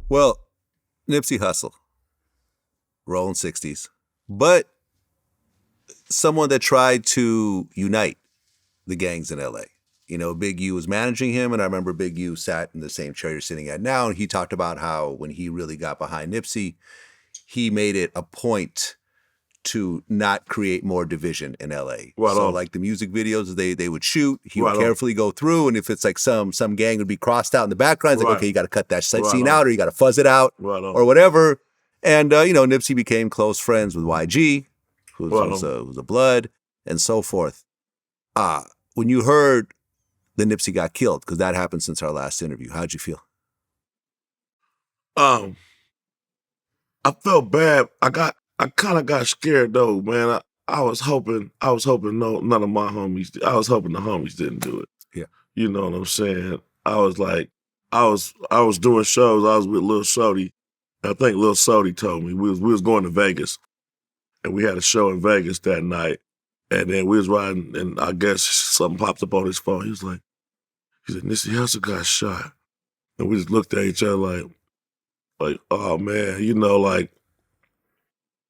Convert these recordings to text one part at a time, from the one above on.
Well, Nipsey Hustle, rolling 60s, but someone that tried to unite the gangs in L.A. You know, Big U was managing him, and I remember Big U sat in the same chair you're sitting at now, and he talked about how when he really got behind Nipsey, he made it a point to not create more division in LA. Right so on. like the music videos they would shoot, he would Right carefully go through, and if it's like some gang would be crossed out in the background, it's like, okay, you got to cut that scene out, or you got to fuzz it out, or whatever. And, Nipsey became close friends with YG, who was a Blood, and so forth. When you heard that Nipsey got killed, because that happened since our last interview, how'd you feel? I felt bad. I kind of got scared though, man. I was hoping none of my homies. I was hoping the homies didn't do it. Yeah, you know what I'm saying. I was like, I was doing shows. I was with Lil Shorty. I think Lil Shorty told me we was going to Vegas, and we had a show in Vegas that night. And then we was riding, and I guess something popped up on his phone. He said, Nipsey Hustle got shot, and we just looked at each other like, oh man, like.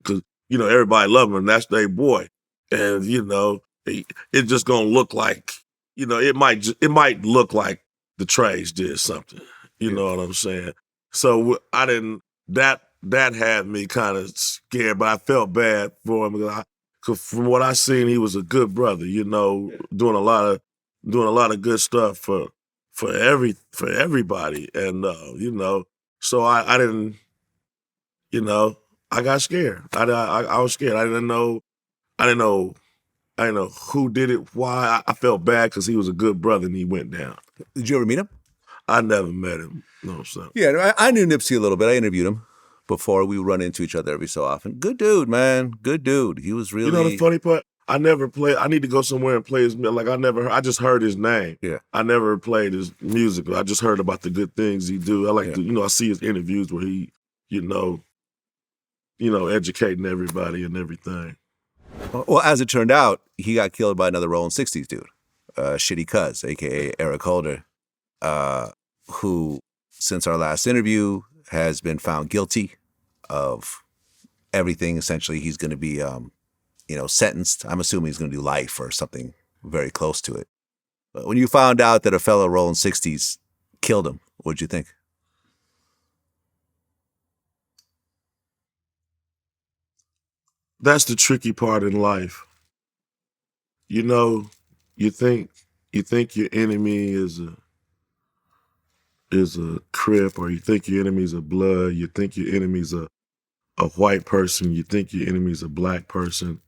Because, everybody love him, and that's their boy. And, it's just going to look like, it might look like the Treys did something. You know what I'm saying? So I didn't, that had me kind of scared, but I felt bad for him. Because from what I seen, he was a good brother, doing a lot of good stuff for everybody. And, so I didn't, I got scared. I was scared. I didn't know who did it, why. I felt bad because he was a good brother and he went down. Did you ever meet him? I never met him. No, so. Yeah, I knew Nipsey a little bit. I interviewed him before. We run into each other every so often. Good dude, man. Good dude. He was really... the funny part? I never played. I need to go somewhere and play his music. I just heard his name. Yeah. I never played his music. I just heard about the good things he do. I like to, I see his interviews where he, educating everybody and everything. Well, as it turned out, he got killed by another Rolling 60s dude, Shitty Cuz, a.k.a. Eric Holder, who, since our last interview, has been found guilty of everything. Essentially, he's going to be, sentenced. I'm assuming he's going to do life or something very close to it. But when you found out that a fellow Rolling 60s killed him, what'd you think? That's the tricky part in life. You think your enemy is a Crip, or you think your enemy's a Blood, you think your enemy's a white person, you think your enemy's a black person.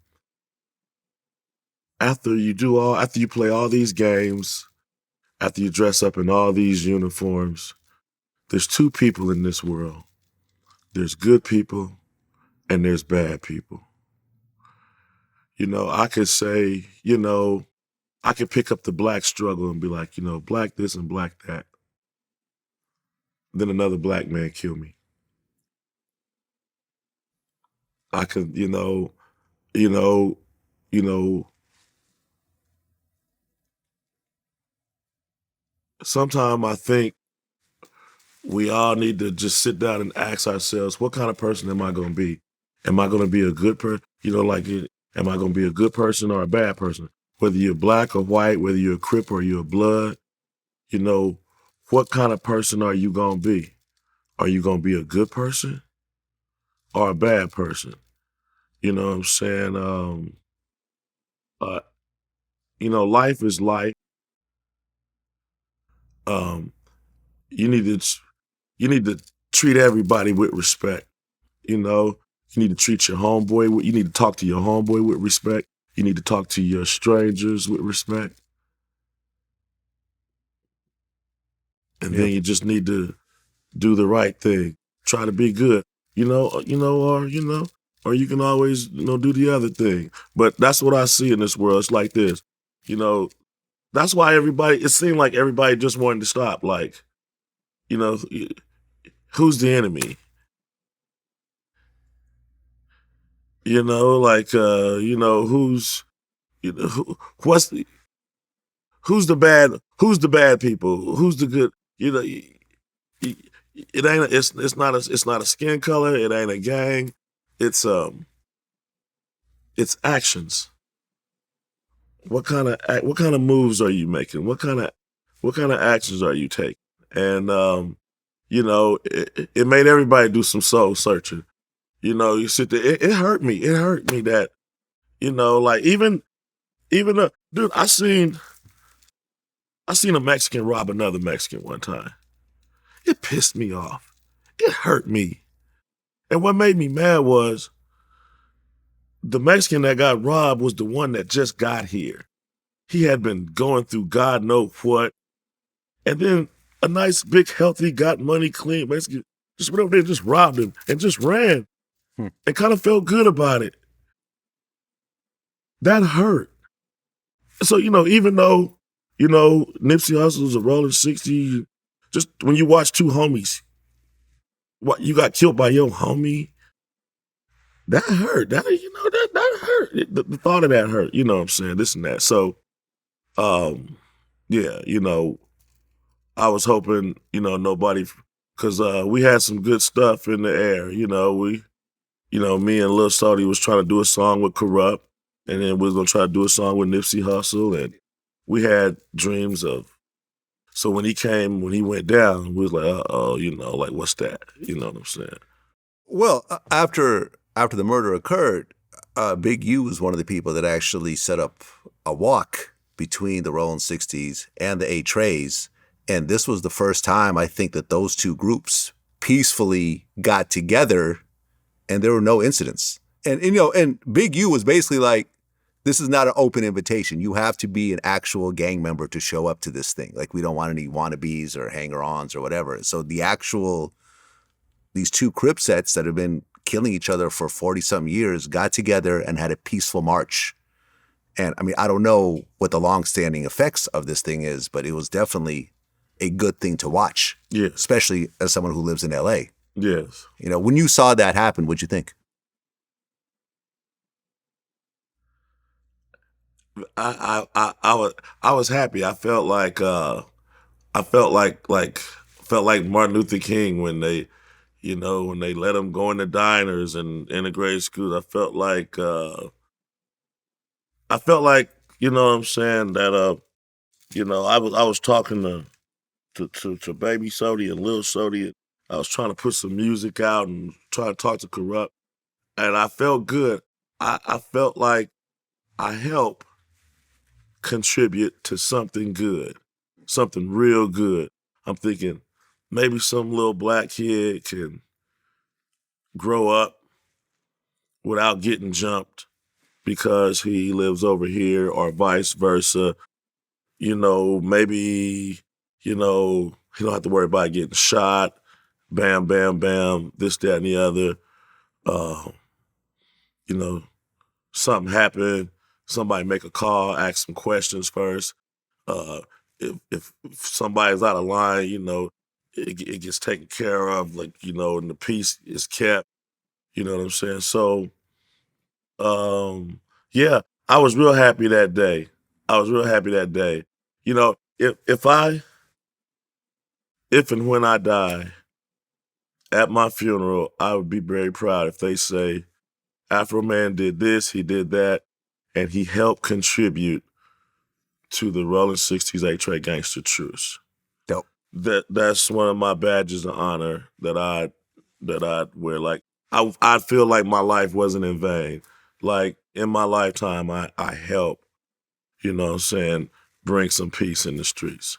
After you play all these games, after you dress up in all these uniforms, there's two people in this world. There's good people and there's bad people. I could say, I could pick up the black struggle and be like, black this and black that. Then another black man kill me. I could, sometimes I think we all need to just sit down and ask ourselves, what kind of person am I going to be? Am I going to be a good person? Am I going to be a good person or a bad person? Whether you're black or white, whether you're a Crip or you're a Blood, what kind of person are you going to be? Are you going to be a good person or a bad person? You know what I'm saying? Life is life. You need to treat everybody with respect. You need to treat your homeboy. You need to talk to your homeboy with respect. You need to talk to your strangers with respect. And then you just need to do the right thing. Try to be good. Or you can always, do the other thing. But that's what I see in this world. It's like this. That's why it seemed like everybody just wanted to stop. Like, who's the enemy? Who's the bad people? Who's the good? it ain't. It's not a skin color. It ain't a gang. It's actions. What kind of moves are you making? What kind of actions are you taking? And it made everybody do some soul searching. You sit there. It hurt me. It hurt me that like even dude. I seen a Mexican rob another Mexican one time. It pissed me off. It hurt me. And what made me mad was the Mexican that got robbed was the one that just got here. He had been going through God knows what. And then a nice, big, healthy, got money, clean Mexican just went over there and just robbed him and just ran and kind of felt good about it. That hurt. So, even though, Nipsey Hustle is a rolling 60, just when you watch two homies, what you got killed by your homie, that hurt. That hurt. The thought of that hurt. You know what I'm saying? This and that. So, yeah, I was hoping, nobody, because we had some good stuff in the air. Me and Lil Salty was trying to do a song with Crip, and then we was gonna try to do a song with Nipsey Hustle, and we had dreams of. So when he went down, we was like, like what's that? You know what I'm saying? Well, after the murder occurred, Big U was one of the people that actually set up a walk between the Rolling 60s and the 8 Treys. And this was the first time, I think, that those two groups peacefully got together and there were no incidents. And Big U was basically like, this is not an open invitation. You have to be an actual gang member to show up to this thing. Like, we don't want any wannabes or hanger-ons or whatever. So these two Crip sets that have been killing each other for 40-some years got together and had a peaceful march. And I mean, I don't know what the long-standing effects of this thing is, but it was definitely a good thing to watch. Yeah. Especially as someone who lives in L.A. Yes. When you saw that happen, what'd you think? I was happy. I felt like Martin Luther King when they let him go into diners and integrated schools. I felt like you know what I'm saying, that I was talking to Baby Sody and Lil Sody. I was trying to put some music out and try to talk to Crip, and I felt good. I felt like I helped contribute to something good, something real good. I'm thinking maybe some little black kid can grow up without getting jumped because he lives over here, or vice versa. Maybe, he don't have to worry about getting shot, bam, bam, bam, this, that, and the other. Something happened, somebody make a call, ask some questions first. If somebody's out of line, it gets taken care of, and the peace is kept. You know what I'm saying? So, yeah, I was real happy that day. If and when I die, at my funeral, I would be very proud if they say, Afroman did this, he did that, and he helped contribute to the Rolling 60s 8 Trey Gangster Truce. Dope. That's one of my badges of honor that I'd wear. Like, I feel like my life wasn't in vain. Like, in my lifetime, I helped, bring some peace in the streets.